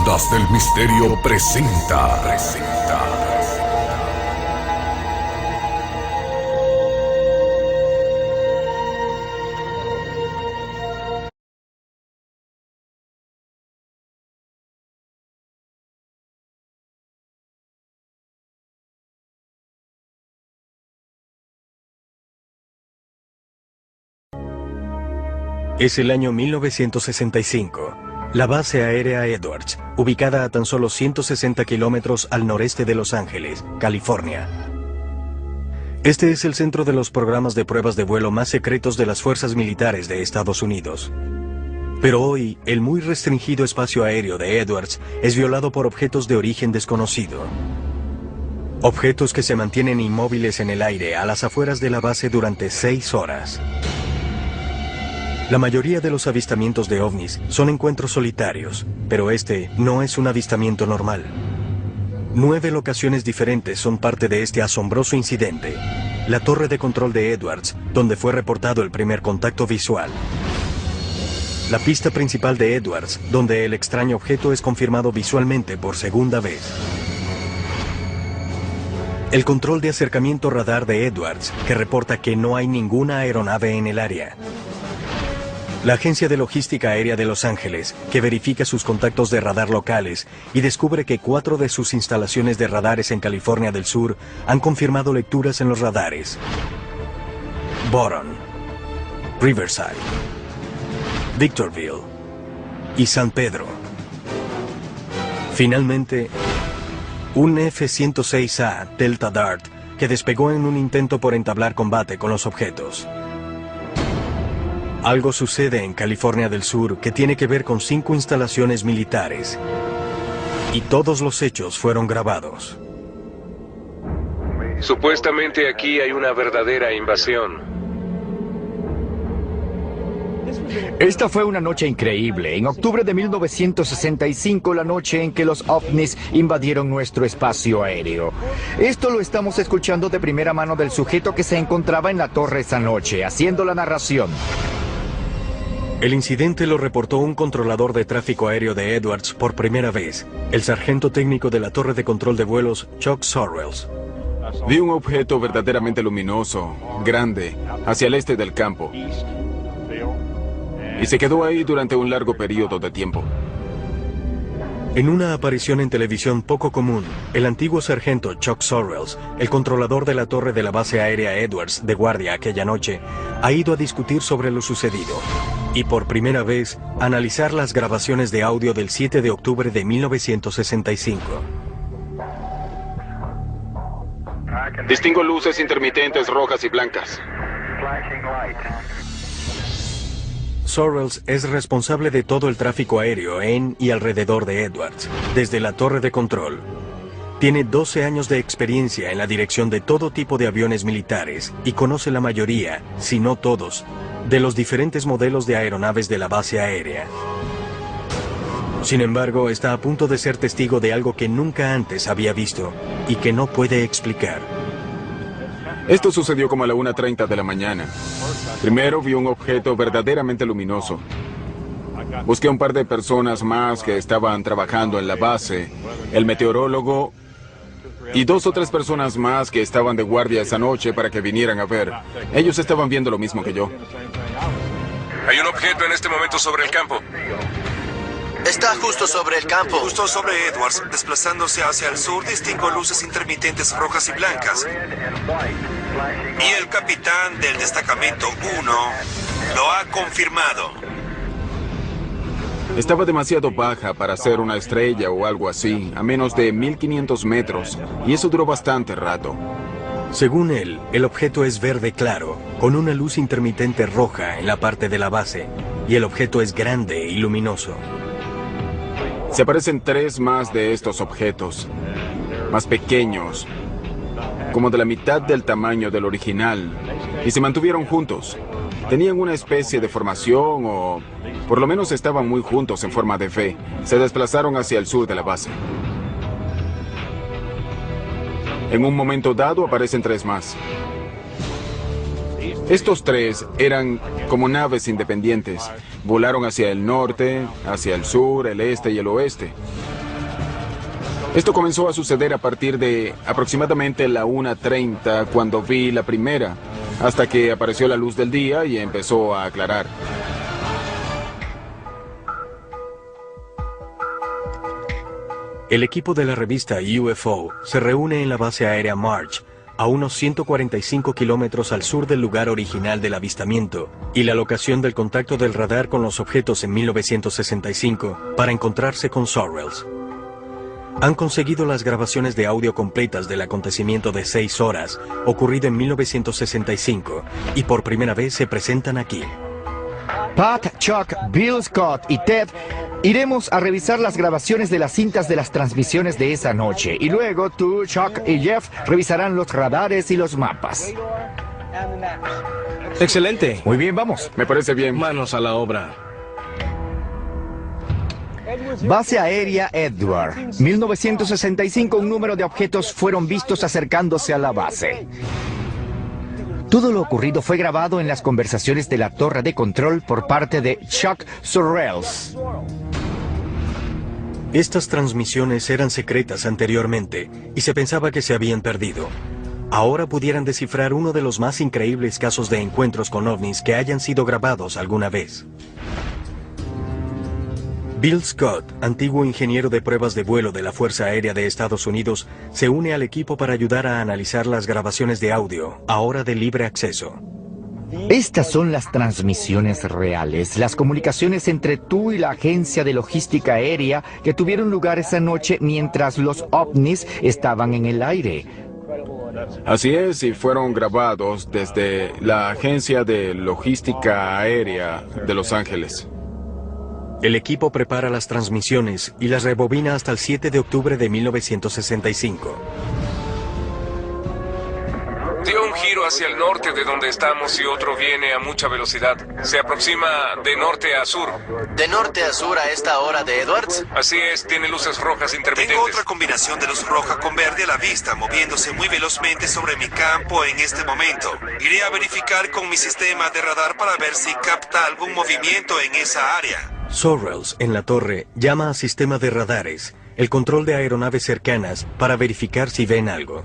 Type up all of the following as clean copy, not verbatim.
Ondas del Misterio presenta. Es el año 1965. La base aérea Edwards, ubicada a tan solo 160 kilómetros al noreste de Los Ángeles, California. Este es el centro de los programas de pruebas de vuelo más secretos de las fuerzas militares de Estados Unidos. Pero hoy, el muy restringido espacio aéreo de Edwards es violado por objetos de origen desconocido. Objetos que se mantienen inmóviles en el aire a las afueras de la base durante 6 horas. La mayoría de los avistamientos de ovnis son encuentros solitarios, pero este no es un avistamiento normal. 9 locaciones diferentes son parte de este asombroso incidente. La torre de control de Edwards, donde fue reportado el primer contacto visual. La pista principal de Edwards, donde el extraño objeto es confirmado visualmente por segunda vez. El control de acercamiento radar de Edwards, que reporta que no hay ninguna aeronave en el área. La Agencia de Logística Aérea de Los Ángeles, que verifica sus contactos de radar locales y descubre que 4 de sus instalaciones de radares en California del Sur han confirmado lecturas en los radares. Boron, Riverside, Victorville y San Pedro. Finalmente, un F-106A Delta Dart que despegó en un intento por entablar combate con los objetos. Algo sucede en California del Sur que tiene que ver con 5 instalaciones militares. Y todos los hechos fueron grabados. Supuestamente aquí hay una verdadera invasión. Esta fue una noche increíble. En octubre de 1965, la noche en que los ovnis invadieron nuestro espacio aéreo. Esto lo estamos escuchando de primera mano del sujeto que se encontraba en la torre esa noche, haciendo la narración. El incidente lo reportó un controlador de tráfico aéreo de Edwards por primera vez, el sargento técnico de la torre de control de vuelos, Chuck Sorrells. Vi un objeto verdaderamente luminoso, grande, hacia el este del campo. Y se quedó ahí durante un largo periodo de tiempo. En una aparición en televisión poco común, el antiguo sargento Chuck Sorrells, el controlador de la torre de la base aérea Edwards de guardia aquella noche, ha ido a discutir sobre lo sucedido y por primera vez analizar las grabaciones de audio del 7 de octubre de 1965. Distingo luces intermitentes rojas y blancas. Sorrells es responsable de todo el tráfico aéreo en y alrededor de Edwards, desde la torre de control. Tiene 12 años de experiencia en la dirección de todo tipo de aviones militares y conoce la mayoría, si no todos, de los diferentes modelos de aeronaves de la base aérea. Sin embargo, está a punto de ser testigo de algo que nunca antes había visto y que no puede explicar. Esto sucedió como a la 1:30 de la mañana. Primero vi un objeto verdaderamente luminoso. Busqué a un par de personas más que estaban trabajando en la base, el meteorólogo y 2 o 3 personas más que estaban de guardia esa noche para que vinieran a ver. Ellos estaban viendo lo mismo que yo. Hay un objeto en este momento sobre el campo. Está justo sobre el campo. Justo sobre Edwards, desplazándose hacia el sur, distingo luces intermitentes rojas y blancas. Y el capitán del destacamento 1 lo ha confirmado. Estaba demasiado baja para ser una estrella o algo así, a menos de 1500 metros, y eso duró bastante rato. Según él, el objeto es verde claro, con una luz intermitente roja en la parte de la base, y el objeto es grande y luminoso. Se aparecen 3 más de estos objetos, más pequeños, como de la mitad del tamaño del original, y se mantuvieron juntos. Tenían una especie de formación o por lo menos estaban muy juntos en forma de V. Se desplazaron hacia el sur de la base. En un momento dado aparecen 3 más. Estos 3 eran como naves independientes. Volaron hacia el norte, hacia el sur, el este y el oeste. Esto comenzó a suceder a partir de aproximadamente la 1:30 cuando vi la primera, hasta que apareció la luz del día y empezó a aclarar. El equipo de la revista UFO se reúne en la base aérea March, a unos 145 kilómetros al sur del lugar original del avistamiento y la locación del contacto del radar con los objetos en 1965 para encontrarse con Sorrells. Han conseguido las grabaciones de audio completas del acontecimiento de 6 horas, ocurrido en 1965, y por primera vez se presentan aquí. Pat, Chuck, Bill, Scott y Ted iremos a revisar las grabaciones de las cintas de las transmisiones de esa noche. Y luego tú, Chuck y Jeff revisarán los radares y los mapas. ¡Excelente! Muy bien, vamos. Me parece bien. Manos a la obra. Base aérea Edward. 1965, un número de objetos fueron vistos acercándose a la base. Todo lo ocurrido fue grabado en las conversaciones de la torre de control por parte de Chuck Sorrells. Estas transmisiones eran secretas anteriormente y se pensaba que se habían perdido. Ahora pudieran descifrar uno de los más increíbles casos de encuentros con ovnis que hayan sido grabados alguna vez. Bill Scott, antiguo ingeniero de pruebas de vuelo de la Fuerza Aérea de Estados Unidos, se une al equipo para ayudar a analizar las grabaciones de audio, ahora de libre acceso. Estas son las transmisiones reales, las comunicaciones entre tú y la agencia de logística aérea que tuvieron lugar esa noche mientras los ovnis estaban en el aire. Así es, y fueron grabados desde la agencia de logística aérea de Los Ángeles. El equipo prepara las transmisiones y las rebobina hasta el 7 de octubre de 1965. Dio un giro hacia el norte de donde estamos y otro viene a mucha velocidad. Se aproxima de norte a sur. ¿De norte a sur a esta hora de Edwards? Así es, tiene luces rojas Tengo intermitentes. otra combinación de luz roja con verde a la vista, moviéndose muy velozmente sobre mi campo en este momento. Iré a verificar con mi sistema de radar para ver si capta algún movimiento en esa área. Sorrells, en la torre, llama a sistema de radares, el control de aeronaves cercanas, para verificar si ven algo.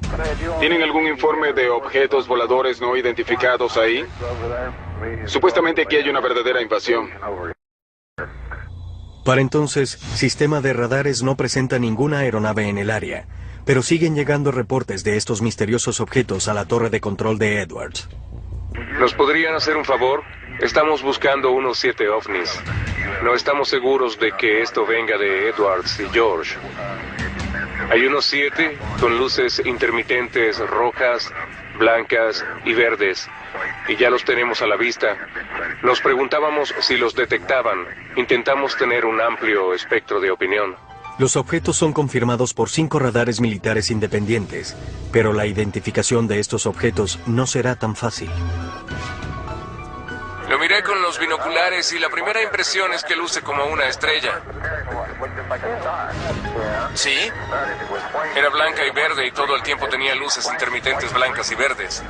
¿Tienen algún informe de objetos voladores no identificados ahí? Supuestamente aquí hay una verdadera invasión. Para entonces, sistema de radares no presenta ninguna aeronave en el área, pero siguen llegando reportes de estos misteriosos objetos a la torre de control de Edwards. ¿Nos podrían hacer un favor? Estamos buscando unos 7 ovnis. No estamos seguros de que esto venga de Edwards y George. Hay unos 7 con luces intermitentes rojas, blancas y verdes. Y ya los tenemos a la vista. Nos preguntábamos si los detectaban. Intentamos tener un amplio espectro de opinión. Los objetos son confirmados por 5 radares militares independientes, pero la identificación de estos objetos no será tan fácil. Lo miré con los binoculares y la primera impresión es que luce como una estrella. ¿Sí? Era blanca y verde y todo el tiempo tenía luces intermitentes blancas y verdes.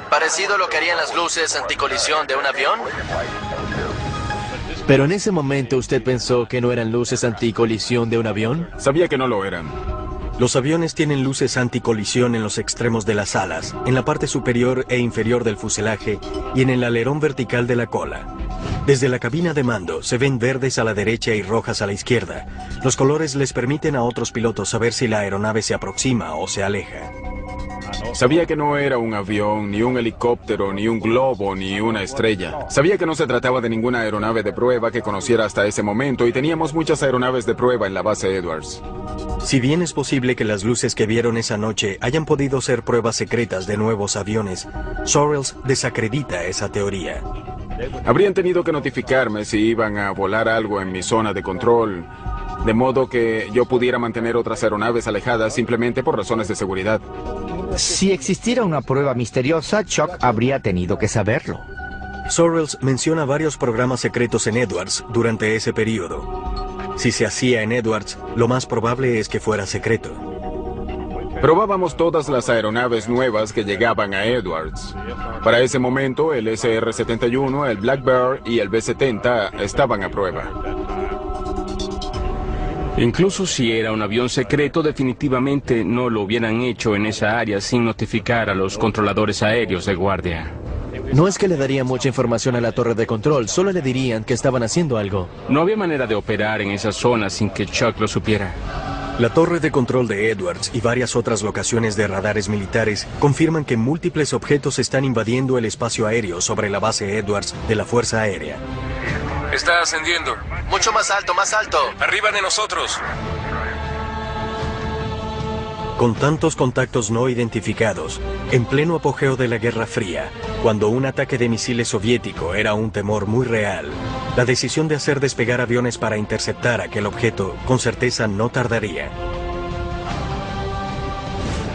¿Parecido a lo que harían las luces anticolisión de un avión? Pero en ese momento usted pensó que no eran luces anticolisión de un avión. Sabía que no lo eran. Los aviones tienen luces anticolisión en los extremos de las alas, en la parte superior e inferior del fuselaje y en el alerón vertical de la cola. Desde la cabina de mando se ven verdes a la derecha y rojas a la izquierda. Los colores les permiten a otros pilotos saber si la aeronave se aproxima o se aleja. Sabía que no era un avión, ni un helicóptero, ni un globo, ni una estrella. Sabía que no se trataba de ninguna aeronave de prueba que conociera hasta ese momento y teníamos muchas aeronaves de prueba en la base Edwards. Si bien es posible que las luces que vieron esa noche hayan podido ser pruebas secretas de nuevos aviones, Sorrells desacredita esa teoría. Habrían tenido que notificarme si iban a volar algo en mi zona de control, de modo que yo pudiera mantener otras aeronaves alejadas simplemente por razones de seguridad. Si existiera una prueba misteriosa, Chuck habría tenido que saberlo. Sorrells menciona varios programas secretos en Edwards durante ese periodo. Si se hacía en Edwards, lo más probable es que fuera secreto. Probábamos todas las aeronaves nuevas que llegaban a Edwards. Para ese momento, el SR-71, el Black Bear y el B-70 estaban a prueba. Incluso si era un avión secreto, definitivamente no lo hubieran hecho en esa área sin notificar a los controladores aéreos de guardia. No es que le daría mucha información a la torre de control, solo le dirían que estaban haciendo algo. No había manera de operar en esa zona sin que Chuck lo supiera. La torre de control de Edwards y varias otras locaciones de radares militares confirman que múltiples objetos están invadiendo el espacio aéreo sobre la base Edwards de la Fuerza Aérea. Está ascendiendo. Mucho más alto, más alto. Arriba de nosotros. Con tantos contactos no identificados, en pleno apogeo de la Guerra Fría, cuando un ataque de misiles soviético era un temor muy real, la decisión de hacer despegar aviones para interceptar aquel objeto con certeza no tardaría.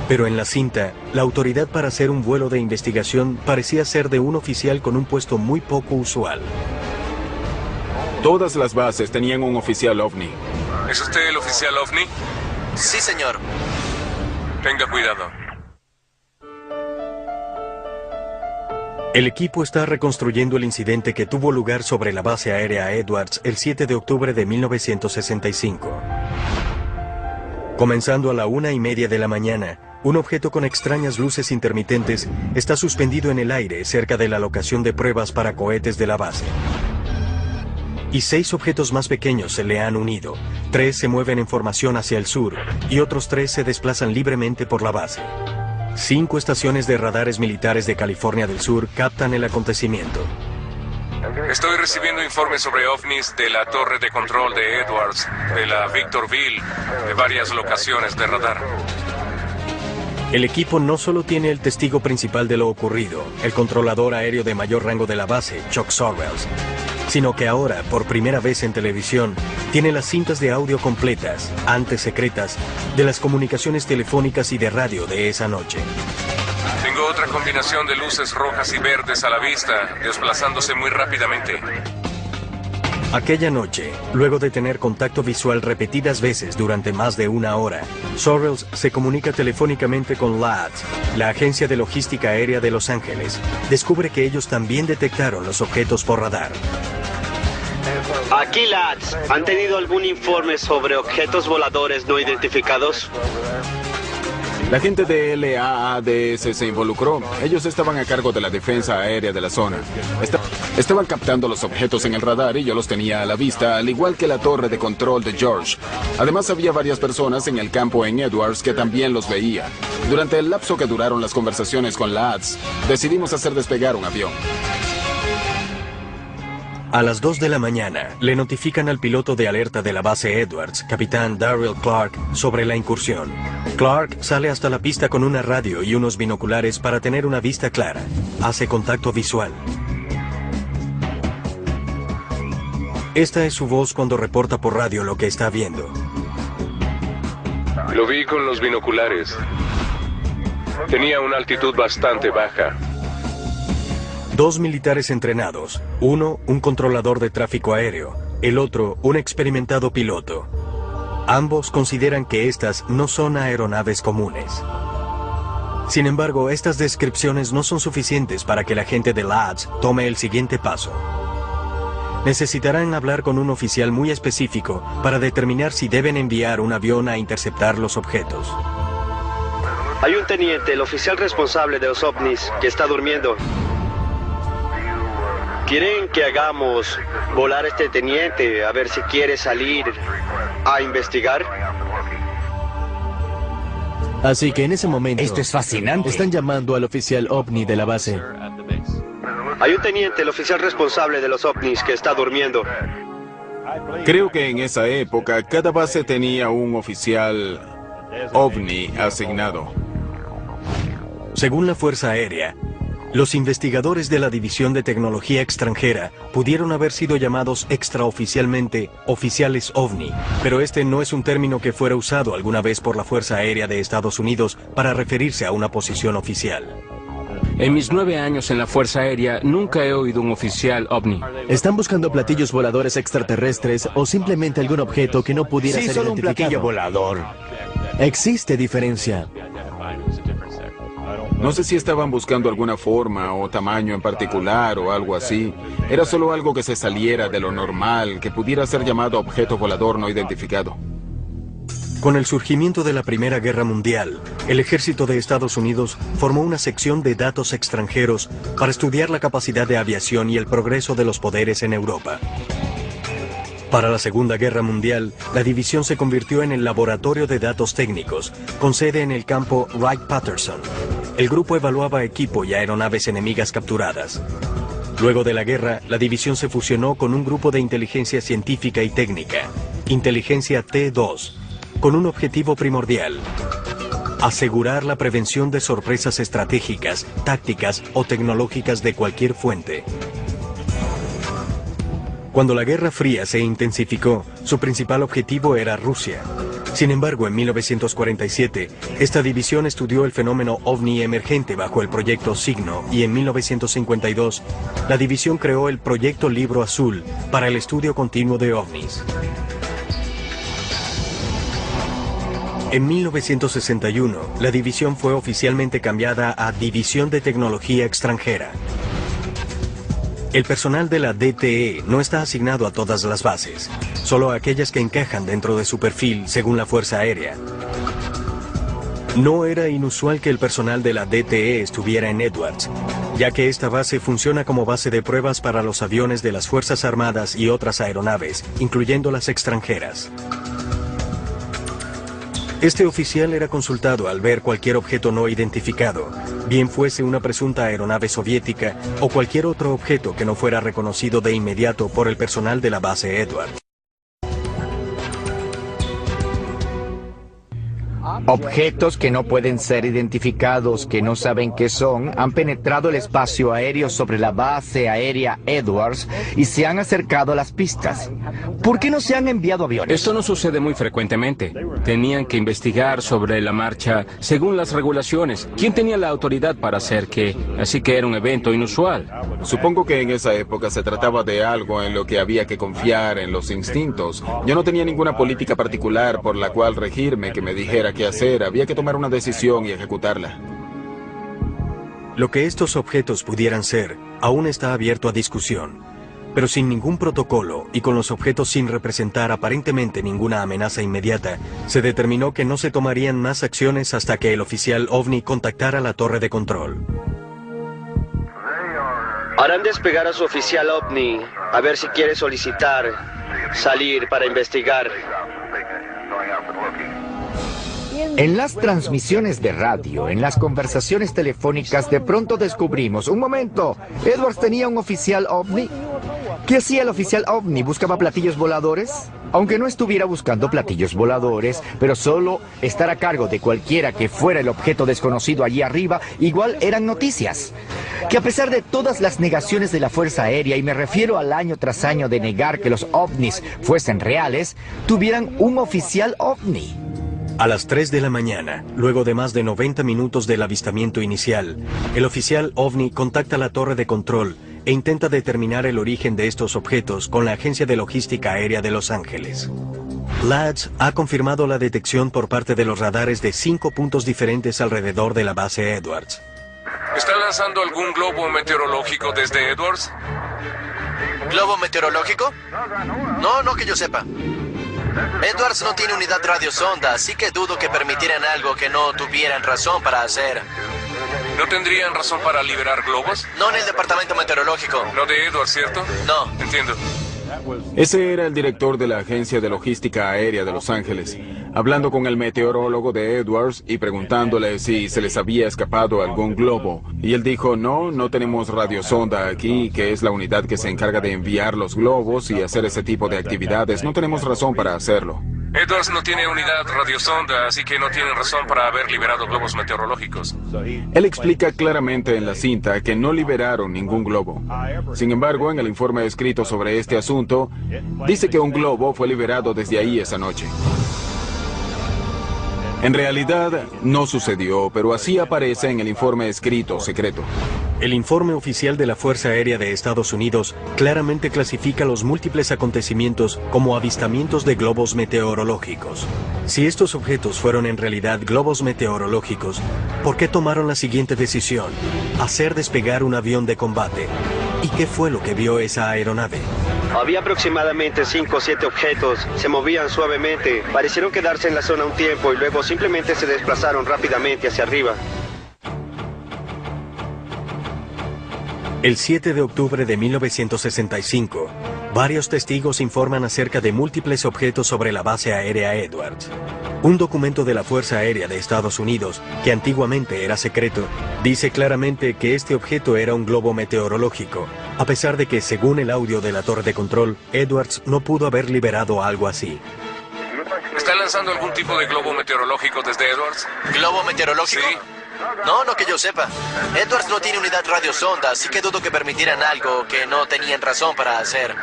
Pero en la cinta, la autoridad para hacer un vuelo de investigación parecía ser de un oficial con un puesto muy poco usual. Todas las bases tenían un oficial OVNI. ¿Es usted el oficial OVNI? Sí, señor. Tenga cuidado. El equipo está reconstruyendo el incidente que tuvo lugar sobre la base aérea Edwards el 7 de octubre de 1965. Comenzando a la 1:30 de la mañana, un objeto con extrañas luces intermitentes está suspendido en el aire cerca de la locación de pruebas para cohetes de la base. Y 6 objetos más pequeños se le han unido. 3 se mueven en formación hacia el sur y otros 3 se desplazan libremente por la base. 5 estaciones de radares militares de California del Sur captan el acontecimiento. Estoy recibiendo informes sobre ovnis de la torre de control de Edwards, de la Victorville, de varias locaciones de radar. El equipo no solo tiene el testigo principal de lo ocurrido, el controlador aéreo de mayor rango de la base, Chuck Sorrells, sino que ahora, por primera vez en televisión, tiene las cintas de audio completas, antes secretas, de las comunicaciones telefónicas y de radio de esa noche. Tengo otra combinación de luces rojas y verdes a la vista, desplazándose muy rápidamente. Aquella noche, luego de tener contacto visual repetidas veces durante más de una hora, Sorrells se comunica telefónicamente con LADS, la agencia de logística aérea de Los Ángeles. Descubre que ellos también detectaron los objetos por radar. Aquí, LADS. ¿Han tenido algún informe sobre objetos voladores no identificados? La gente de LAADS se involucró. Ellos estaban a cargo de la defensa aérea de la zona. Estaban captando los objetos en el radar y yo los tenía a la vista, al igual que la torre de control de George. Además, había varias personas en el campo en Edwards que también los veían. Durante el lapso que duraron las conversaciones con LADS, decidimos hacer despegar un avión. A las 2 de la mañana, le notifican al piloto de alerta de la base Edwards, capitán Darrell Clark, sobre la incursión. Clark sale hasta la pista con una radio y unos binoculares para tener una vista clara. Hace contacto visual. Esta es su voz cuando reporta por radio lo que está viendo. Lo vi con los binoculares. Tenía una altitud bastante baja. 2 militares entrenados, uno un controlador de tráfico aéreo, el otro un experimentado piloto. Ambos consideran que estas no son aeronaves comunes. Sin embargo, estas descripciones no son suficientes para que la gente de LADS tome el siguiente paso. Necesitarán hablar con un oficial muy específico para determinar si deben enviar un avión a interceptar los objetos. Hay un teniente, el oficial responsable de los ovnis, que está durmiendo. ¿Quieren que hagamos volar a este teniente a ver si quiere salir a investigar? Así que en ese momento... Esto es fascinante. Están llamando al oficial OVNI de la base. Hay un teniente, el oficial responsable de los ovnis, que está durmiendo. Creo que en esa época cada base tenía un oficial OVNI asignado. Según la Fuerza Aérea, los investigadores de la División de Tecnología Extranjera pudieron haber sido llamados extraoficialmente oficiales OVNI, pero este no es un término que fuera usado alguna vez por la Fuerza Aérea de Estados Unidos para referirse a una posición oficial. En mis 9 años en la Fuerza Aérea, nunca he oído un oficial OVNI. ¿Están buscando platillos voladores extraterrestres o simplemente algún objeto que no pudiera ser solo un identificado? platillo volador. Existe diferencia. No sé si estaban buscando alguna forma o tamaño en particular o algo así. Era solo algo que se saliera de lo normal, que pudiera ser llamado objeto volador no identificado. Con el surgimiento de la Primera Guerra Mundial, el ejército de Estados Unidos formó una sección de datos extranjeros para estudiar la capacidad de aviación y el progreso de los poderes en Europa. Para la Segunda Guerra Mundial, la división se convirtió en el Laboratorio de Datos Técnicos, con sede en el campo Wright-Patterson. El grupo evaluaba equipo y aeronaves enemigas capturadas. Luego de la guerra, la división se fusionó con un grupo de inteligencia científica y técnica, Inteligencia T2, con un objetivo primordial: asegurar la prevención de sorpresas estratégicas, tácticas o tecnológicas de cualquier fuente. Cuando la Guerra Fría se intensificó, su principal objetivo era Rusia. Sin embargo, en 1947, esta división estudió el fenómeno ovni emergente bajo el proyecto Signo, y en 1952, la división creó el proyecto Libro Azul para el estudio continuo de ovnis. En 1961, la división fue oficialmente cambiada a División de Tecnología Extranjera. El personal de la DTE no está asignado a todas las bases, solo a aquellas que encajan dentro de su perfil según la Fuerza Aérea. No era inusual que el personal de la DTE estuviera en Edwards, ya que esta base funciona como base de pruebas para los aviones de las Fuerzas Armadas y otras aeronaves, incluyendo las extranjeras. Este oficial era consultado al ver cualquier objeto no identificado, bien fuese una presunta aeronave soviética o cualquier otro objeto que no fuera reconocido de inmediato por el personal de la base Edwards. Objetos que no pueden ser identificados, que no saben qué son, han penetrado el espacio aéreo sobre la base aérea Edwards y se han acercado a las pistas. ¿Por qué no se han enviado aviones? Esto no sucede muy frecuentemente. Tenían que investigar sobre la marcha según las regulaciones. ¿Quién tenía la autoridad para hacer qué? Así que era un evento inusual. Supongo que en esa época se trataba de algo en lo que había que confiar en los instintos. Yo no tenía ninguna política particular por la cual regirme que me dijera qué hacer. Había que tomar una decisión y ejecutarla. Lo que estos objetos pudieran ser aún está abierto a discusión, pero sin ningún protocolo y con los objetos sin representar aparentemente ninguna amenaza inmediata, se determinó que no se tomarían más acciones hasta que el oficial OVNI contactara la torre de control. Harán despegar a su oficial OVNI, a ver si quiere solicitar salir para investigar. En las transmisiones de radio, en las conversaciones telefónicas, de pronto descubrimos, un momento, Edwards tenía un oficial OVNI. ¿Qué hacía el oficial OVNI? ¿Buscaba platillos voladores? Aunque no estuviera buscando platillos voladores, pero solo estar a cargo de cualquiera que fuera el objeto desconocido allí arriba, igual eran noticias. Que a pesar de todas las negaciones de la Fuerza Aérea, y me refiero al año tras año de negar que los ovnis fuesen reales, tuvieran un oficial OVNI. A las 3 de la mañana, luego de más de 90 minutos del avistamiento inicial, el oficial OVNI contacta la torre de control e intenta determinar el origen de estos objetos con la Agencia de Logística Aérea de Los Ángeles. LADS ha confirmado la detección por parte de los radares de 5 puntos diferentes alrededor de la base Edwards. ¿Está lanzando algún globo meteorológico desde Edwards? ¿Globo meteorológico? No que yo sepa. Edwards no tiene unidad radiosonda, así que dudo que permitieran algo que no tuvieran razón para hacer. ¿No tendrían razón para liberar globos? No en el departamento meteorológico. No de Edwards, ¿cierto? No. Entiendo. Ese era el director de la Agencia de Logística Aérea de Los Ángeles, hablando con el meteorólogo de Edwards y preguntándole si se les había escapado algún globo. Y él dijo, no tenemos radiosonda aquí, que es la unidad que se encarga de enviar los globos y hacer ese tipo de actividades. No tenemos razón para hacerlo. Edwards no tiene unidad radiosonda, así que no tienen razón para haber liberado globos meteorológicos. Él explica claramente en la cinta que no liberaron ningún globo. Sin embargo, en el informe escrito sobre este asunto, dice que un globo fue liberado desde ahí esa noche. En realidad, no sucedió, pero así aparece en el informe escrito secreto. El informe oficial de la Fuerza Aérea de Estados Unidos claramente clasifica los múltiples acontecimientos como avistamientos de globos meteorológicos. Si estos objetos fueron en realidad globos meteorológicos, ¿por qué tomaron la siguiente decisión? Hacer despegar un avión de combate. ¿Y qué fue lo que vio esa aeronave? Había aproximadamente 5 o 7 objetos. Se movían suavemente. Parecieron quedarse en la zona un tiempo y luego simplemente se desplazaron rápidamente hacia arriba. El 7 de octubre de 1965, varios testigos informan acerca de múltiples objetos sobre la base aérea Edwards. Un documento de la Fuerza Aérea de Estados Unidos, que antiguamente era secreto, dice claramente que este objeto era un globo meteorológico, a pesar de que, según el audio de la torre de control, Edwards no pudo haber liberado algo así. ¿Están lanzando algún tipo de globo meteorológico desde Edwards? ¿Globo meteorológico? Sí. No que yo sepa. Edwards no tiene unidad radiosonda, así que dudo que permitieran algo que no tenían razón para hacer.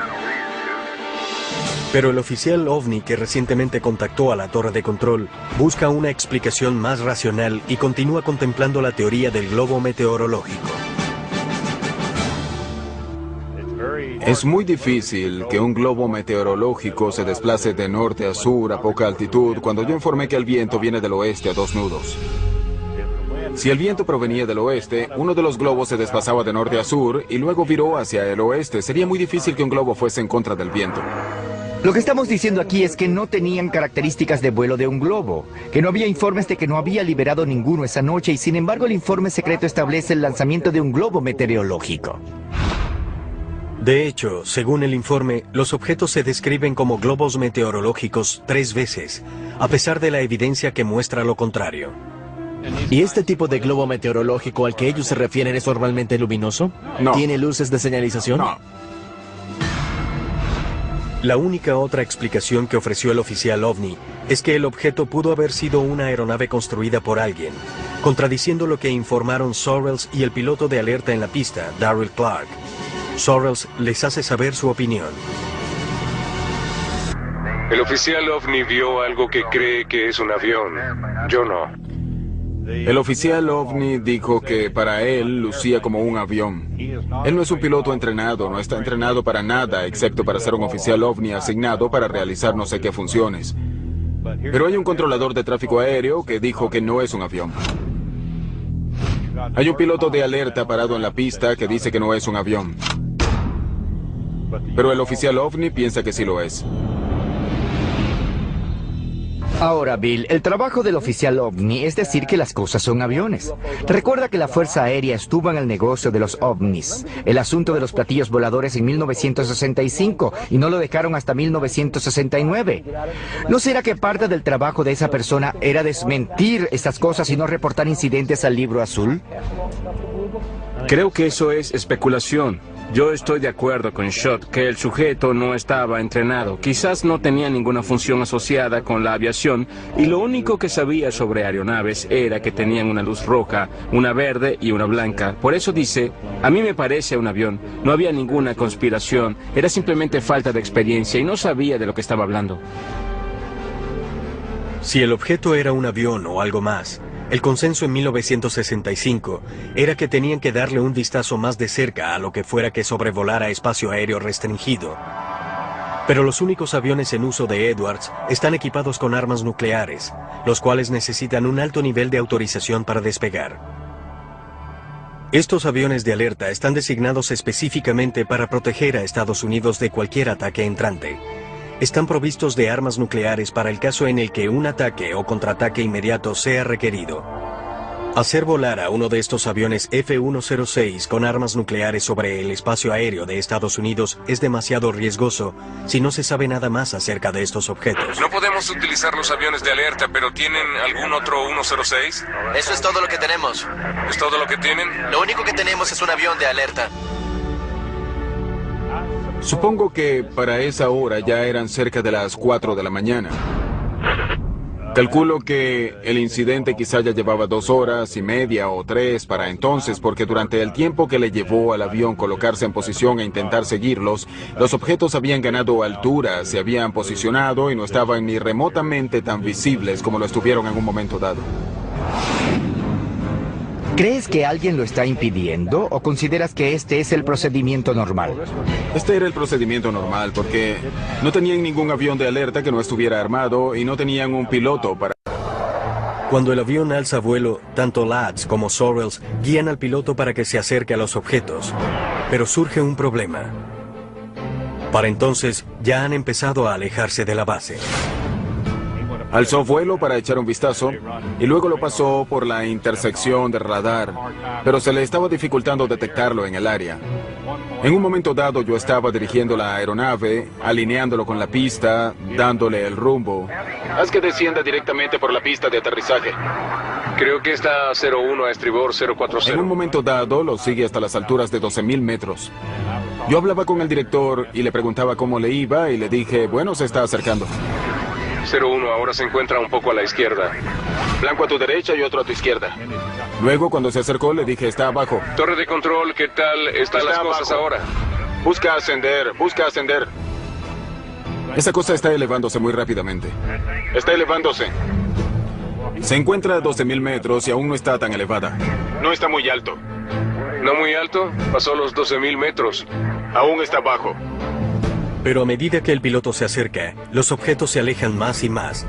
Pero el oficial OVNI que recientemente contactó a la torre de control busca una explicación más racional y continúa contemplando la teoría del globo meteorológico. Es muy difícil que un globo meteorológico se desplace de norte a sur a poca altitud cuando yo informé que el viento viene del oeste a 2 nudos. Si el viento provenía del oeste, uno de los globos se desplazaba de norte a sur y luego viró hacia el oeste. Sería muy difícil que un globo fuese en contra del viento. Lo que estamos diciendo aquí es que no tenían características de vuelo de un globo, que no había informes de que no había liberado ninguno esa noche y sin embargo el informe secreto establece el lanzamiento de un globo meteorológico. De hecho, según el informe, los objetos se describen como globos meteorológicos 3 veces, a pesar de la evidencia que muestra lo contrario. ¿Y este tipo de globo meteorológico al que ellos se refieren es normalmente luminoso? No. ¿Tiene luces de señalización? No. La única otra explicación que ofreció el oficial OVNI es que el objeto pudo haber sido una aeronave construida por alguien, contradiciendo lo que informaron Sorrells y el piloto de alerta en la pista, Darryl Clark. Sorrells les hace saber su opinión. El oficial OVNI vio algo que cree que es un avión. Yo no. El oficial OVNI dijo que para él lucía como un avión. Él no es un piloto entrenado, no está entrenado para nada, excepto para ser un oficial OVNI asignado para realizar no sé qué funciones. Pero hay un controlador de tráfico aéreo que dijo que no es un avión. Hay un piloto de alerta parado en la pista que dice que no es un avión. Pero el oficial OVNI piensa que sí lo es. Ahora, Bill, el trabajo del oficial OVNI es decir que las cosas son aviones. Recuerda que la Fuerza Aérea estuvo en el negocio de los ovnis, el asunto de los platillos voladores en 1965, y no lo dejaron hasta 1969. ¿No será que parte del trabajo de esa persona era desmentir estas cosas y no reportar incidentes al Libro Azul? Creo que eso es especulación. Yo estoy de acuerdo con Schott que el sujeto no estaba entrenado. Quizás no tenía ninguna función asociada con la aviación y lo único que sabía sobre aeronaves era que tenían una luz roja, una verde y una blanca. Por eso dice, a mí me parece un avión. No había ninguna conspiración, era simplemente falta de experiencia y no sabía de lo que estaba hablando. Si el objeto era un avión o algo más, el consenso en 1965 era que tenían que darle un vistazo más de cerca a lo que fuera que sobrevolara espacio aéreo restringido. Pero los únicos aviones en uso de Edwards están equipados con armas nucleares, los cuales necesitan un alto nivel de autorización para despegar. Estos aviones de alerta están designados específicamente para proteger a Estados Unidos de cualquier ataque entrante. Están provistos de armas nucleares para el caso en el que un ataque o contraataque inmediato sea requerido. Hacer volar a uno de estos aviones F-106 con armas nucleares sobre el espacio aéreo de Estados Unidos es demasiado riesgoso si no se sabe nada más acerca de estos objetos. No podemos utilizar los aviones de alerta, pero ¿tienen algún otro 106? Eso es todo lo que tenemos. ¿Es todo lo que tienen? Lo único que tenemos es un avión de alerta. Supongo que para esa hora ya eran cerca de las 4 de la mañana. Calculo que el incidente quizá ya llevaba 2 horas y media o 3 para entonces, porque durante el tiempo que le llevó al avión colocarse en posición e intentar seguirlos, los objetos habían ganado altura, se habían posicionado y no estaban ni remotamente tan visibles como lo estuvieron en un momento dado. ¿Crees que alguien lo está impidiendo o consideras que este es el procedimiento normal? Este era el procedimiento normal porque no tenían ningún avión de alerta que no estuviera armado y no tenían un piloto para... Cuando el avión alza vuelo, tanto Lads como Sorrells guían al piloto para que se acerque a los objetos. Pero surge un problema. Para entonces, ya han empezado a alejarse de la base. Alzó vuelo para echar un vistazo y luego lo pasó por la intersección de radar, pero se le estaba dificultando detectarlo en el área. En un momento dado yo estaba dirigiendo la aeronave, alineándolo con la pista, dándole el rumbo. Haz que descienda directamente por la pista de aterrizaje. Creo que está 01 a estribor 040. En un momento dado lo sigue hasta las alturas de 12.000 metros. Yo hablaba con el director y le preguntaba cómo le iba y le dije, bueno, se está acercando. 01 ahora se encuentra un poco a la izquierda. Blanco a tu derecha y otro a tu izquierda. Luego, cuando se acercó, le dije, está abajo. Torre de control, ¿qué tal están las cosas ahora? Busca ascender, busca ascender. Esa cosa está elevándose muy rápidamente. Está elevándose. Se encuentra a 12.000 metros y aún no está tan elevada. No está muy alto. ¿No muy alto? Pasó los 12.000 metros. Aún está bajo. Pero a medida que el piloto se acerca, los objetos se alejan más y más,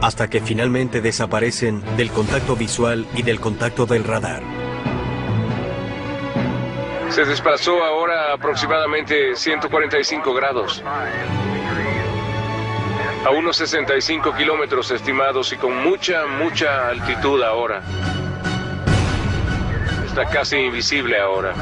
hasta que finalmente desaparecen del contacto visual y del contacto del radar. Se desplazó ahora a aproximadamente 145 grados. A unos 65 kilómetros estimados y con mucha altitud ahora. Está casi invisible ahora.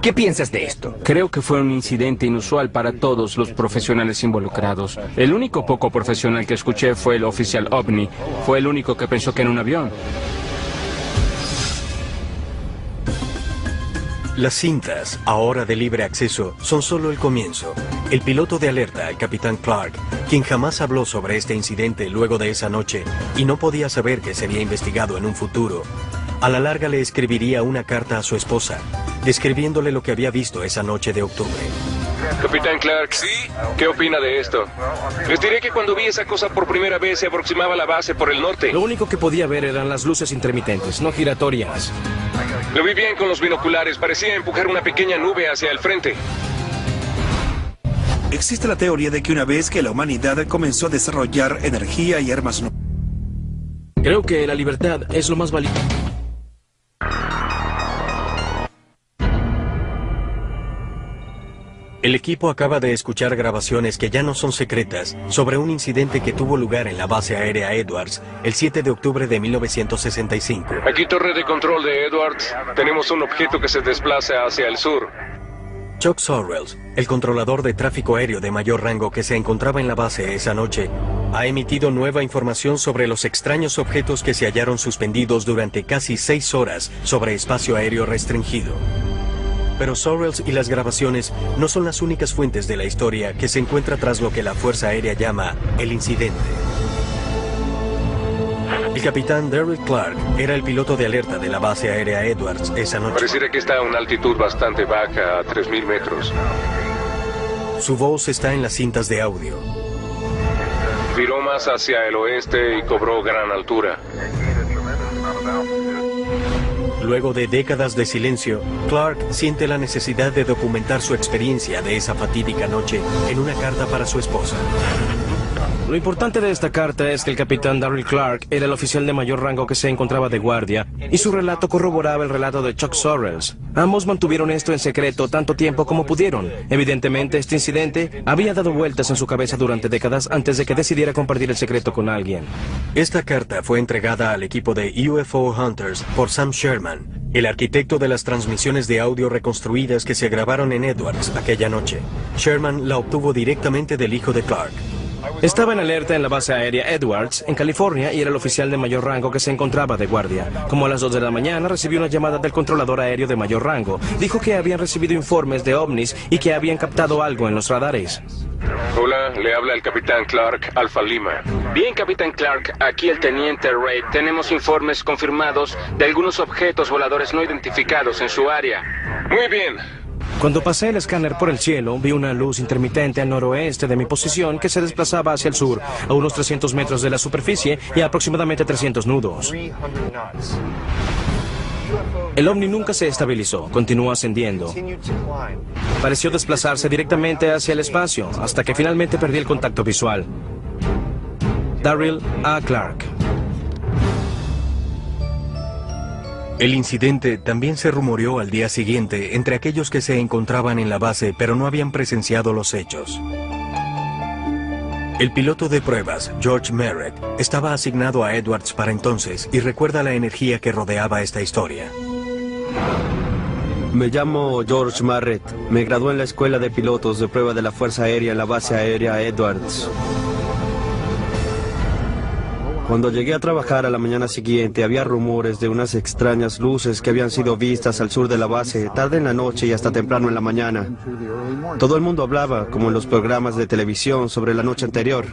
¿Qué piensas de esto? Creo que fue un incidente inusual para todos los profesionales involucrados. El único poco profesional que escuché fue el oficial OVNI. Fue el único que pensó que era un avión. Las cintas, ahora de libre acceso, son solo el comienzo. El piloto de alerta, el capitán Clark, quien jamás habló sobre este incidente luego de esa noche y no podía saber que sería investigado en un futuro, a la larga le escribiría una carta a su esposa, describiéndole lo que había visto esa noche de octubre. Capitán Clark, ¿sí? ¿Qué opina de esto? Les diré que cuando vi esa cosa por primera vez se aproximaba a la base por el norte. Lo único que podía ver eran las luces intermitentes, no giratorias. Lo vi bien con los binoculares, parecía empujar una pequeña nube hacia el frente. Existe la teoría de que una vez que la humanidad comenzó a desarrollar energía y armas nucleares, Creo que la libertad es lo más valioso. El equipo acaba de escuchar grabaciones que ya no son secretas sobre un incidente que tuvo lugar en la base aérea Edwards el 7 de octubre de 1965. Aquí torre de control de Edwards. Tenemos un objeto que se desplaza hacia el sur. Chuck Sorrells, el controlador de tráfico aéreo de mayor rango que se encontraba en la base esa noche, ha emitido nueva información sobre los extraños objetos que se hallaron suspendidos durante casi 6 horas sobre espacio aéreo restringido. Pero Sorrells y las grabaciones no son las únicas fuentes de la historia que se encuentra tras lo que la Fuerza Aérea llama el incidente. El capitán Daryl Clark era el piloto de alerta de la base aérea Edwards esa noche. Pareciera que está a una altitud bastante baja, a 3.000 metros. Su voz está en las cintas de audio. Viró más hacia el oeste y cobró gran altura. Luego de décadas de silencio, Clark siente la necesidad de documentar su experiencia de esa fatídica noche en una carta para su esposa. Lo importante de esta carta es que el capitán Daryl Clark era el oficial de mayor rango que se encontraba de guardia, y su relato corroboraba el relato de Chuck Sorrells. Ambos mantuvieron esto en secreto tanto tiempo como pudieron. Evidentemente, este incidente había dado vueltas en su cabeza durante décadas antes de que decidiera compartir el secreto con alguien. Esta carta fue entregada al equipo de UFO Hunters por Sam Sherman, el arquitecto de las transmisiones de audio reconstruidas que se grabaron en Edwards aquella noche. Sherman la obtuvo directamente del hijo de Clark. Estaba en alerta en la base aérea Edwards, en California, y era el oficial de mayor rango que se encontraba de guardia. Como a las 2 de la mañana recibió una llamada del controlador aéreo de mayor rango. Dijo que habían recibido informes de ovnis y que habían captado algo en los radares. Hola, le habla el capitán Clark, Alfa Lima. Bien, capitán Clark, aquí el teniente Reid. Tenemos informes confirmados de algunos objetos voladores no identificados en su área. Muy bien. Cuando pasé el escáner por el cielo, vi una luz intermitente al noroeste de mi posición que se desplazaba hacia el sur, a unos 300 metros de la superficie y a aproximadamente 300 nudos. El ovni nunca se estabilizó, continuó ascendiendo. Pareció desplazarse directamente hacia el espacio, hasta que finalmente perdí el contacto visual. Daryl A. Clark. El incidente también se rumoreó al día siguiente entre aquellos que se encontraban en la base pero no habían presenciado los hechos. El piloto de pruebas, George Merritt, estaba asignado a Edwards para entonces y recuerda la energía que rodeaba esta historia. Me llamo George Merritt. Me gradué en la escuela de pilotos de prueba de la Fuerza Aérea en la base aérea Edwards. Cuando llegué a trabajar a la mañana siguiente, había rumores de unas extrañas luces que habían sido vistas al sur de la base, tarde en la noche y hasta temprano en la mañana. Todo el mundo hablaba, como en los programas de televisión, sobre la noche anterior.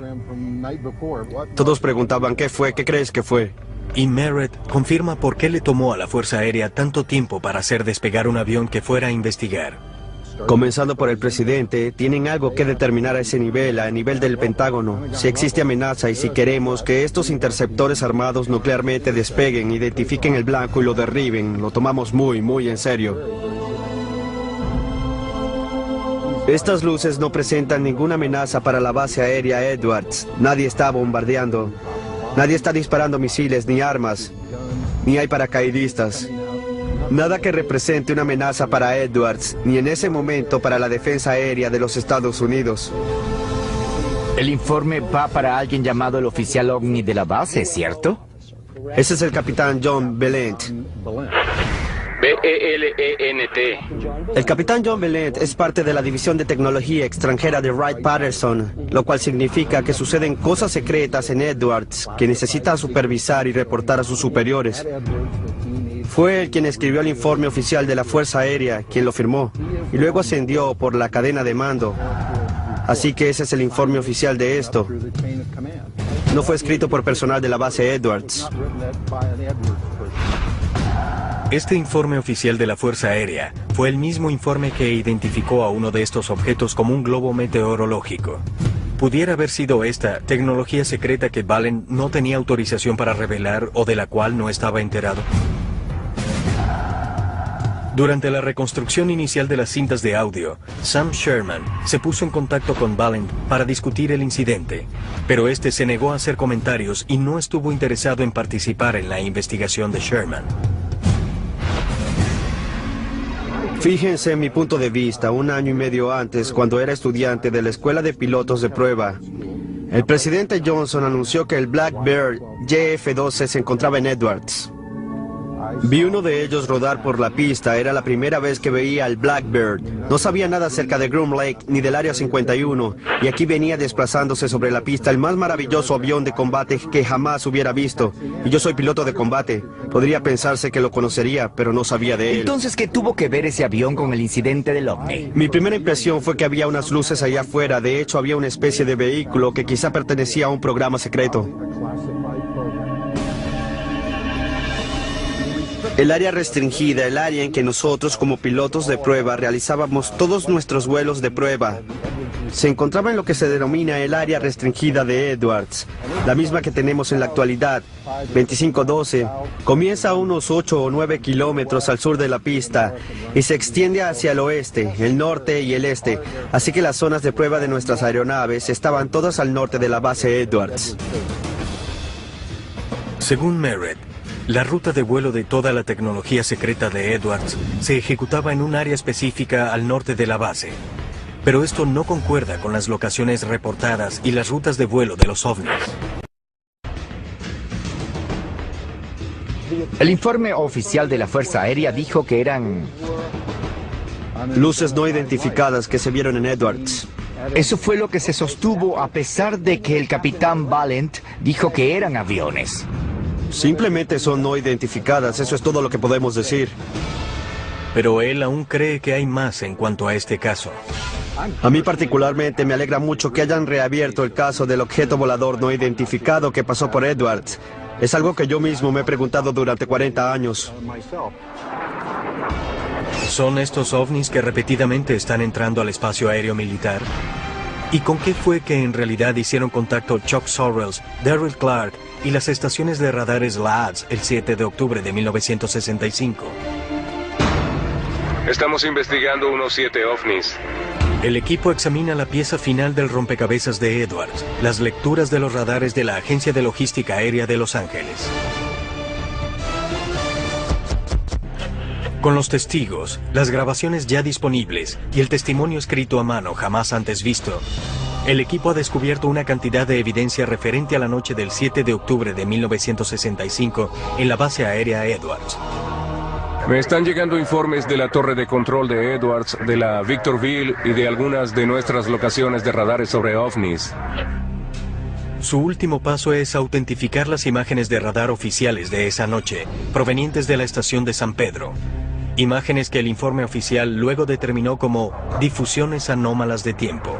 Todos preguntaban, ¿qué fue? ¿Qué crees que fue? Y Merritt confirma por qué le tomó a la Fuerza Aérea tanto tiempo para hacer despegar un avión que fuera a investigar. Comenzando por el presidente, tienen algo que determinar a ese nivel, a nivel del Pentágono. Si existe amenaza y si queremos que estos interceptores armados nuclearmente despeguen, identifiquen el blanco y lo derriben, lo tomamos muy, muy en serio. Estas luces no presentan ninguna amenaza para la base aérea Edwards. Nadie está bombardeando. Nadie está disparando misiles ni armas. Ni hay paracaidistas. Nada que represente una amenaza para Edwards, ni en ese momento para la defensa aérea de los Estados Unidos. El informe va para alguien llamado el oficial OVNI de la base, ¿cierto? Ese es el capitán John Belent. B-E-L-E-N-T. El capitán John Belent es parte de la División de Tecnología Extranjera de Wright-Patterson, lo cual significa que suceden cosas secretas en Edwards que necesita supervisar y reportar a sus superiores. Fue él quien escribió el informe oficial de la Fuerza Aérea, quien lo firmó, y luego ascendió por la cadena de mando. Así que ese es el informe oficial de esto. No fue escrito por personal de la base Edwards. Este informe oficial de la Fuerza Aérea fue el mismo informe que identificó a uno de estos objetos como un globo meteorológico. ¿Pudiera haber sido esta tecnología secreta que Valen no tenía autorización para revelar o de la cual no estaba enterado? Durante la reconstrucción inicial de las cintas de audio, Sam Sherman se puso en contacto con Valent para discutir el incidente, pero este se negó a hacer comentarios y no estuvo interesado en participar en la investigación de Sherman. Fíjense en mi punto de vista, 1 año y medio antes, cuando era estudiante de la Escuela de Pilotos de Prueba, el presidente Johnson anunció que el Blackbird JF-12 se encontraba en Edwards. Vi uno de ellos rodar por la pista, era la primera vez que veía al Blackbird. No sabía nada acerca de Groom Lake ni del Área 51, y aquí venía desplazándose sobre la pista el más maravilloso avión de combate que jamás hubiera visto. Y yo soy piloto de combate. Podría pensarse que lo conocería, pero no sabía de él. Entonces, ¿qué tuvo que ver ese avión con el incidente del OVNI? Mi primera impresión fue que había unas luces allá afuera. De hecho, había una especie de vehículo que quizá pertenecía a un programa secreto. El área restringida, el área en que nosotros como pilotos de prueba realizábamos todos nuestros vuelos de prueba, se encontraba en lo que se denomina el área restringida de Edwards, la misma que tenemos en la actualidad, 2512, comienza a unos 8 o 9 kilómetros al sur de la pista y se extiende hacia el oeste, el norte y el este, así que las zonas de prueba de nuestras aeronaves estaban todas al norte de la base Edwards. Según Merritt, la ruta de vuelo de toda la tecnología secreta de Edwards se ejecutaba en un área específica al norte de la base. Pero esto no concuerda con las locaciones reportadas y las rutas de vuelo de los ovnis. El informe oficial de la Fuerza Aérea dijo que eran luces no identificadas que se vieron en Edwards. Eso fue lo que se sostuvo a pesar de que el capitán Valent dijo que eran aviones. Simplemente son no identificadas, eso es todo lo que podemos decir. Pero él aún cree que hay más en cuanto a este caso. A mí particularmente me alegra mucho que hayan reabierto el caso del objeto volador no identificado que pasó por Edwards. Es algo que yo mismo me he preguntado durante 40 años. ¿Son estos ovnis que repetidamente están entrando al espacio aéreo militar? ¿Y con qué fue que en realidad hicieron contacto Chuck Sorrells, Darryl Clark y las estaciones de radares LADS el 7 de octubre de 1965? Estamos investigando unos 7 ovnis. El equipo examina la pieza final del rompecabezas de Edwards, las lecturas de los radares de la Agencia de Logística Aérea de Los Ángeles. Con los testigos, las grabaciones ya disponibles y el testimonio escrito a mano jamás antes visto, el equipo ha descubierto una cantidad de evidencia referente a la noche del 7 de octubre de 1965 en la base aérea Edwards. Me están llegando informes de la torre de control de Edwards, de la Victorville y de algunas de nuestras locaciones de radares sobre ovnis. Su último paso es autentificar las imágenes de radar oficiales de esa noche, provenientes de la estación de San Pedro. Imágenes que el informe oficial luego determinó como difusiones anómalas de tiempo.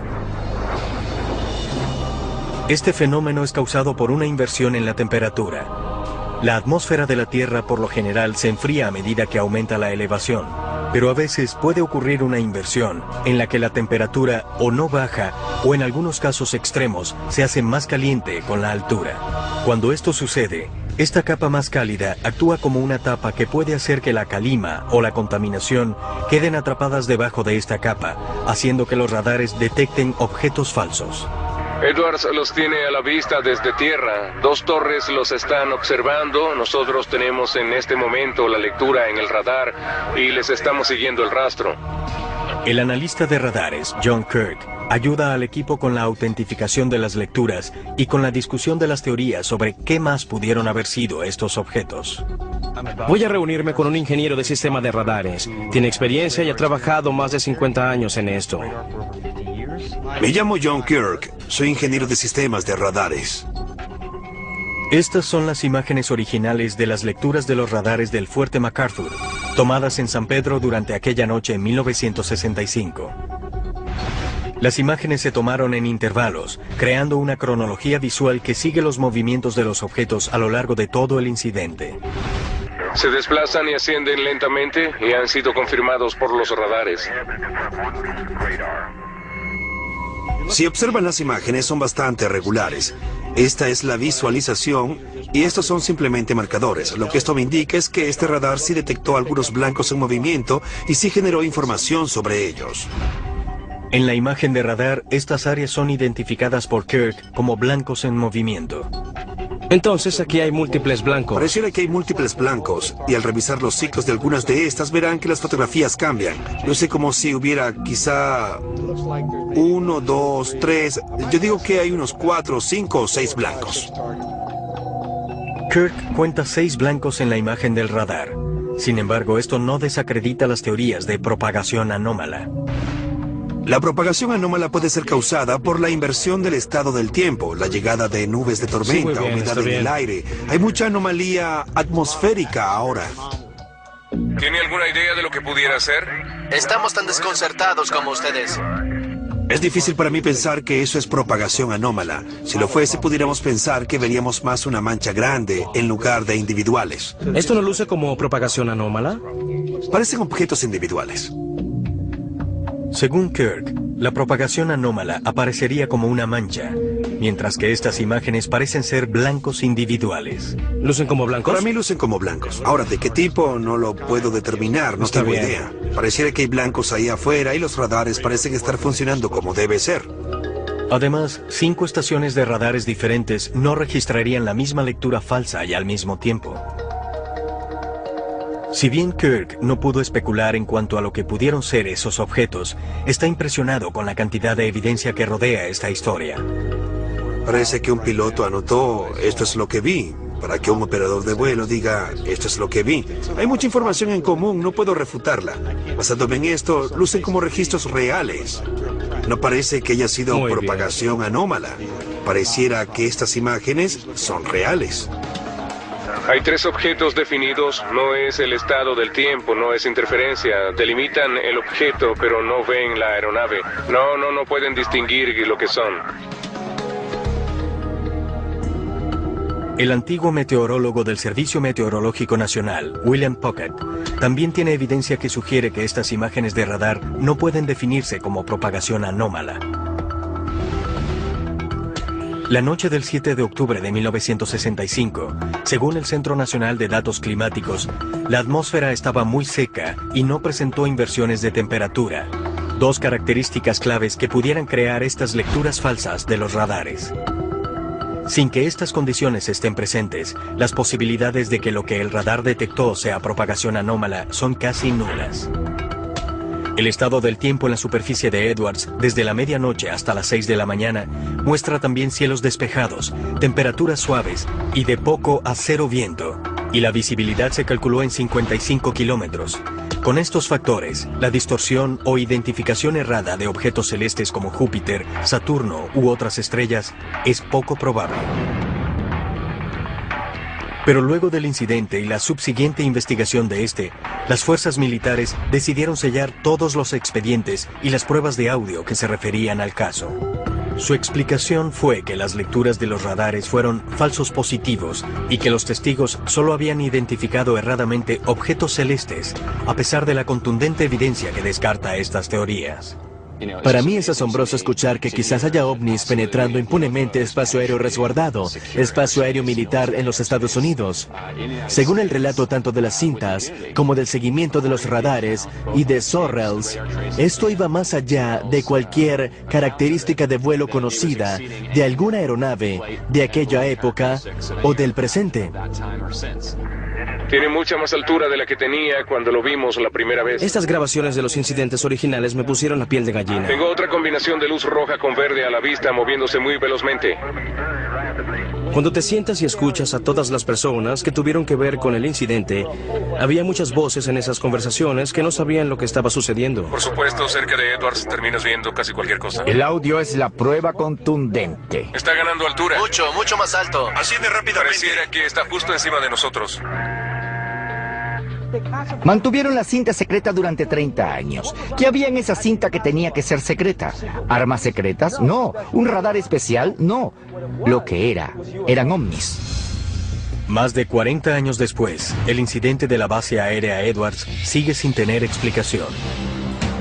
Este fenómeno es causado por una inversión en la temperatura. La atmósfera de la Tierra por lo general se enfría a medida que aumenta la elevación, pero a veces puede ocurrir una inversión en la que la temperatura o no baja o en algunos casos extremos se hace más caliente con la altura. Cuando esto sucede, esta capa más cálida actúa como una tapa que puede hacer que la calima o la contaminación queden atrapadas debajo de esta capa, haciendo que los radares detecten objetos falsos. Edwards los tiene a la vista desde tierra. 2 torres los están observando. Nosotros tenemos en este momento la lectura en el radar y les estamos siguiendo el rastro. El analista de radares, John Kirk, ayuda al equipo con la autentificación de las lecturas y con la discusión de las teorías sobre qué más pudieron haber sido estos objetos. Voy a reunirme con un ingeniero de sistema de radares. Tiene experiencia y ha trabajado más de 50 años en esto. Me llamo John Kirk. Soy ingeniero de sistemas de radares. Estas son las imágenes originales de las lecturas de los radares del Fuerte MacArthur, tomadas en San Pedro durante aquella noche en 1965. Las imágenes se tomaron en intervalos, creando una cronología visual que sigue los movimientos de los objetos a lo largo de todo el incidente. Se desplazan y ascienden lentamente y han sido confirmados por los radares. Si observan las imágenes, son bastante regulares. Esta es la visualización y estos son simplemente marcadores. Lo que esto me indica es que este radar sí detectó algunos blancos en movimiento y sí generó información sobre ellos. En la imagen de radar, estas áreas son identificadas por Kirk como blancos en movimiento. Entonces aquí hay múltiples blancos. Pareciera que hay múltiples blancos, y al revisar los ciclos de algunas de estas verán que las fotografías cambian. Luce como si hubiera quizá 1, 2, 3, yo digo que hay unos 4, 5 o 6 blancos. Kirk cuenta 6 blancos en la imagen del radar. Sin embargo, esto no desacredita las teorías de propagación anómala. La propagación anómala puede ser causada por la inversión del estado del tiempo, la llegada de nubes de tormenta, humedad en el aire. Hay mucha anomalía atmosférica ahora. ¿Tiene alguna idea de lo que pudiera ser? Estamos tan desconcertados como ustedes. Es difícil para mí pensar que eso es propagación anómala. Si lo fuese, pudiéramos pensar que veríamos más una mancha grande en lugar de individuales. ¿Esto no luce como propagación anómala? Parecen objetos individuales. Según Kirk, la propagación anómala aparecería como una mancha, mientras que estas imágenes parecen ser blancos individuales. ¿Lucen como blancos? Para mí lucen como blancos. Ahora, ¿de qué tipo? No lo puedo determinar, no tengo idea. Pareciera que hay blancos ahí afuera y los radares parecen estar funcionando como debe ser. Además, 5 estaciones de radares diferentes no registrarían la misma lectura falsa y al mismo tiempo. Si bien Kirk no pudo especular en cuanto a lo que pudieron ser esos objetos, está impresionado con la cantidad de evidencia que rodea esta historia. Parece que un piloto anotó, esto es lo que vi, para que un operador de vuelo diga, esto es lo que vi. Hay mucha información en común, no puedo refutarla. Basándome en esto, lucen como registros reales. No parece que haya sido propagación anómala. Pareciera que estas imágenes son reales. Hay 3 objetos definidos, no es el estado del tiempo, no es interferencia. Delimitan el objeto, pero no ven la aeronave. No pueden distinguir lo que son. El antiguo meteorólogo del Servicio Meteorológico Nacional, William Puckett, también tiene evidencia que sugiere que estas imágenes de radar no pueden definirse como propagación anómala. La noche del 7 de octubre de 1965, según el Centro Nacional de Datos Climáticos, la atmósfera estaba muy seca y no presentó inversiones de temperatura, 2 características claves que pudieran crear estas lecturas falsas de los radares. Sin que estas condiciones estén presentes, las posibilidades de que lo que el radar detectó sea propagación anómala son casi nulas. El estado del tiempo en la superficie de Edwards, desde la medianoche hasta las 6 de la mañana, muestra también cielos despejados, temperaturas suaves y de poco a cero viento. Y la visibilidad se calculó en 55 kilómetros. Con estos factores, la distorsión o identificación errada de objetos celestes como Júpiter, Saturno u otras estrellas es poco probable. Pero luego del incidente y la subsiguiente investigación de este, las fuerzas militares decidieron sellar todos los expedientes y las pruebas de audio que se referían al caso. Su explicación fue que las lecturas de los radares fueron falsos positivos y que los testigos solo habían identificado erradamente objetos celestes, a pesar de la contundente evidencia que descarta estas teorías. Para mí es asombroso escuchar que quizás haya ovnis penetrando impunemente espacio aéreo resguardado, espacio aéreo militar en los Estados Unidos. Según el relato tanto de las cintas como del seguimiento de los radares y de Sorrells, esto iba más allá de cualquier característica de vuelo conocida de alguna aeronave de aquella época o del presente. Tiene mucha más altura de la que tenía cuando lo vimos la primera vez. Estas grabaciones de los incidentes originales me pusieron la piel de gallina. Tengo otra combinación de luz roja con verde a la vista moviéndose muy velozmente. Cuando te sientas y escuchas a todas las personas que tuvieron que ver con el incidente, había muchas voces en esas conversaciones que no sabían lo que estaba sucediendo. Por supuesto, cerca de Edwards terminas viendo casi cualquier cosa. El audio es la prueba contundente. Está ganando altura. Mucho más alto. Así de rápidamente. Pareciera que está justo encima de nosotros. Mantuvieron la cinta secreta durante 30 años. ¿Qué había en esa cinta que tenía que ser secreta? ¿Armas secretas? No. ¿Un radar especial? No. Lo que eran ovnis. Más de 40 años después, el incidente de la base aérea Edwards sigue sin tener explicación.